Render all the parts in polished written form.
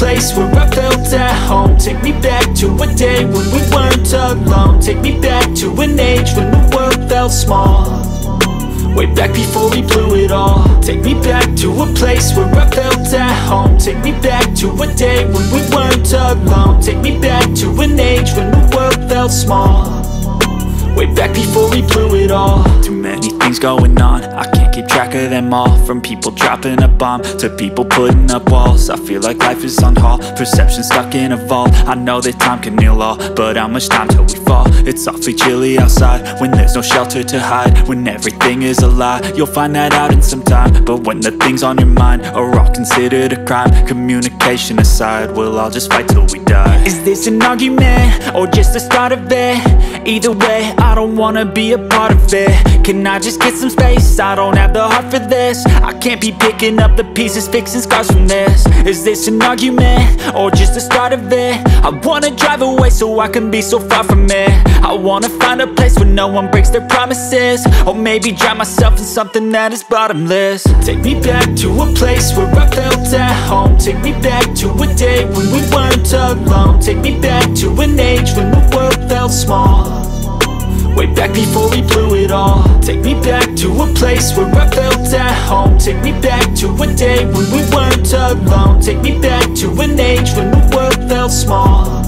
place where I felt at home. Take me back to a day when we weren't alone. Take me back to an age when the world felt small, way back before we blew it all. Take me back to a place where I felt at home. Take me back to a day when we weren't alone. Take me back to an age when the world felt small, way back before we blew it all. Too many things going on, I can't keep track of them all. From people dropping a bomb to people putting up walls. I feel like life is on hold, perception stuck in a vault. I know that time can heal all, but how much time till we fall? It's awfully chilly outside when there's no shelter to hide. When everything is a lie, you'll find that out in some time. But when the things on your mind are all considered a crime, communication aside, we'll all just fight till we die. Is this an argument or just the start of it? Either way, I don't wanna be a part of it. Can I just get some space? I don't have the heart for this. I can't be picking up the pieces, fixing scars from this. Is this an argument or just the start of it? I wanna drive away so I can be so far from it. I wanna find a place where no one breaks their promises, or maybe drown myself in something that is bottomless. Take me back to a place where I felt at home. Take me back to a day when we weren't alone. Take me back to an age when the world felt small, way back before we blew it all. Take me back to a place where I felt at home. Take me back to a day when we weren't alone. Take me back to an age when the world felt small,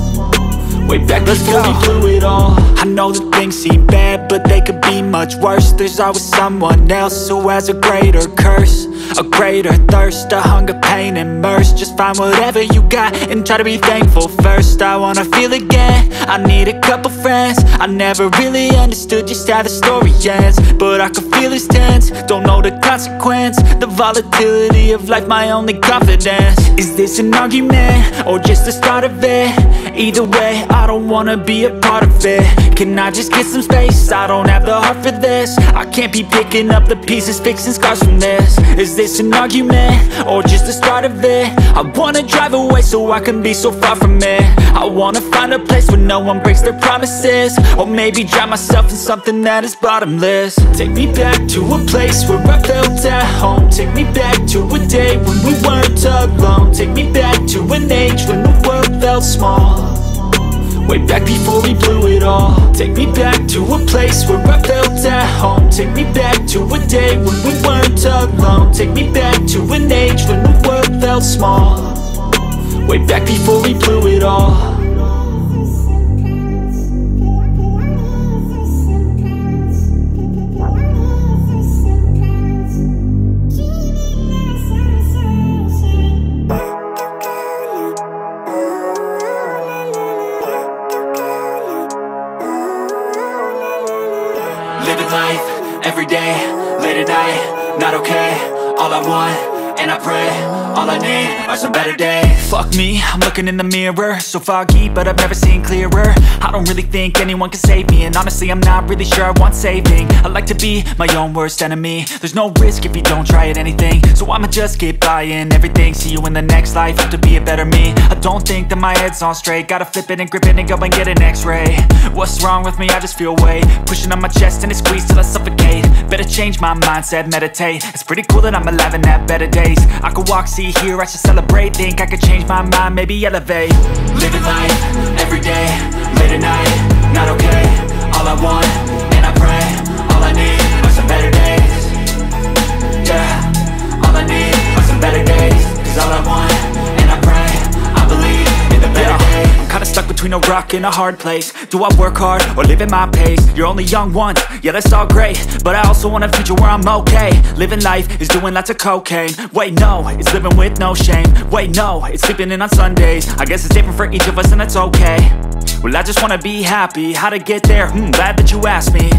way back before we blew it all. I know that things seem bad, but they could be much worse. There's always someone else who has a greater curse, a greater thirst, a hunger, pain, and mercy. Just find whatever you got and try to be thankful first. I wanna feel again, I need a couple friends. I never really understood just how the story ends, but I can feel it's tense, don't know the consequence. The volatility of life, my only confidence. Is this an argument or just the start of it? Either way, I don't wanna be a part of it. Can I just get some space? I don't have the heart for this. I can't be picking up the pieces, fixing scars from this. Is this an argument or just the start of it? I wanna drive away so I can be so far from it. I wanna find a place where no one breaks their promises, or maybe drown myself in something that is bottomless. Take me back to a place where I felt at home. Take me back to a day when we weren't alone. Take me back to an age when the world felt small, way back before we blew it all. Take me back to a place where I felt at home. Take me back to a day when we weren't alone. Take me back to an age when the world felt small, way back before we blew it all. Living life, every day, late at night, not okay. All I want, and I pray, all I need are some better days. Fuck me, I'm looking in the mirror, so foggy, but I've never seen clearer. I don't really think anyone can save me, and honestly I'm not really sure I want saving. I like to be my own worst enemy. There's no risk if you don't try at anything, so I'ma just keep buying everything. See you in the next life, have to be a better me. I don't think that my head's on straight, gotta flip it and grip it and go and get an x-ray. What's wrong with me? I just feel weight pushing on my chest and it squeezes till I suffocate. Better change my mindset, meditate. It's pretty cool that I'm alive and have better days. I could walk, see, hear, I should celebrate. Think I could change my mind, maybe elevate. Living life, every day, late at night, not okay. All I want, and I pray, all I need are some better days. Yeah, all I need are some better days. Cause all I want, and I pray, I believe in the better days. I'm kinda stuck between a rock and a hard place. Do I work hard or live at my pace? You're only young once, yeah that's all great, but I also want a future where I'm okay. Living life is doing lots of cocaine. Wait no, it's living with no shame. Wait no, it's sleeping in on Sundays. I guess it's different for each of us and that's okay. Well I just wanna be happy, how to get there? Glad that you asked me.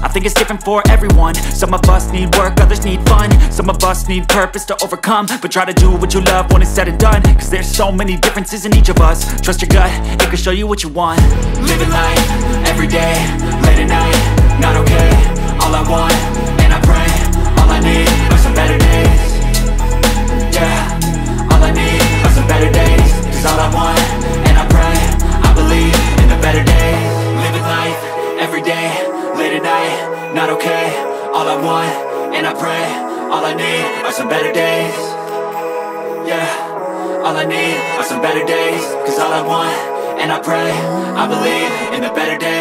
I think it's different for everyone. Some of us need work, others need fun. Some of us need purpose to overcome, but try to do what you love when it's said and done. Cause there's so many differences in each of us. Trust your gut, it can show you what you want. Living life, every day, late at night, not okay. All I want, and I pray, all I need are some better days. Yeah, all I need are some better days. Cause all I want, and I pray, I believe in the better days. Living life, every day, late at night, not okay. All I want, and I pray, all I need are some better days. Yeah, all I need are some better days. Cause all I want, and I pray, I believe in the better days.